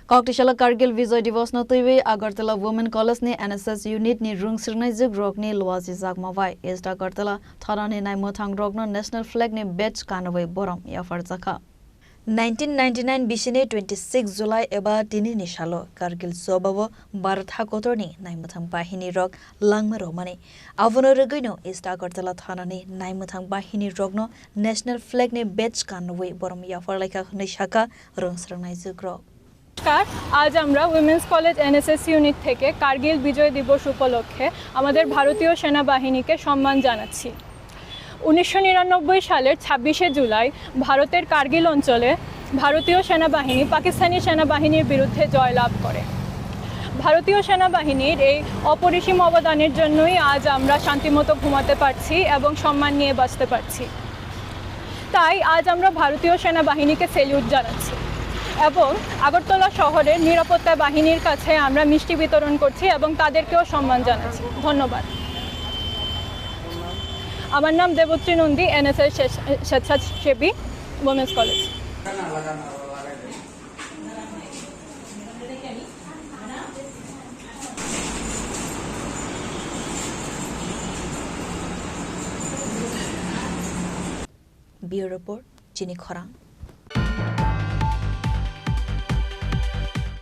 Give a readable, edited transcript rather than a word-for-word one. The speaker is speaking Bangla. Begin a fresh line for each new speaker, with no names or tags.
Koktishala Kargil Vijay Divas no tuiwi Agartala Women College ni NSS unit ni rung sirnai juk rok ni luasi zakmawai East Agartala thara ni nai mothang rok no national flag ni badge kanawai boram yafar zakha 1999 bisine 26 July eba tini ni salo Kargil sobabo Bharat hakotor ni nai mothang bahini rok langma romani avono regoino East Agartala thana ni nai mothang bahini rok no national flag ni badge kanawai boram yafar laika ni shaka rung sirnai juk rok
আজ আমরা উইমেন্স কলেজ এনএসএস ইউনিট থেকে কার্গিল বিজয় দিবস উপলক্ষে আমাদের ভারতীয় সেনাবাহিনীকে সম্মান জানাচ্ছি 1999 সালের 26শে জুলাই ভারতের কার্গিল অঞ্চলে ভারতীয় সেনাবাহিনী পাকিস্তানি সেনাবাহিনীর বিরুদ্ধে জয়লাভ করে ভারতীয় সেনাবাহিনীর এই অপরিসীম অবদানের জন্যই আজ আমরা শান্তিমতো ঘুমাতে পারছি এবং সম্মান নিয়ে বাঁচতে পারছি তাই আজ আমরা ভারতীয় সেনাবাহিনীকে স্যালুট জানাচ্ছি এবং আগরতলা শহরের নিরাপত্তা বাহিনীর কাছে আমরা মিষ্টি বিতরণ করছি এবং তাদেরকেও সম্মান জানাচ্ছি ধন্যবাদ আমার নাম দেবত্রী নন্দী এনএসএস স্বেচ্ছাসেবী উইমেন্স কলেজ
ব্যুরো রিপোর্ট চিনি খরা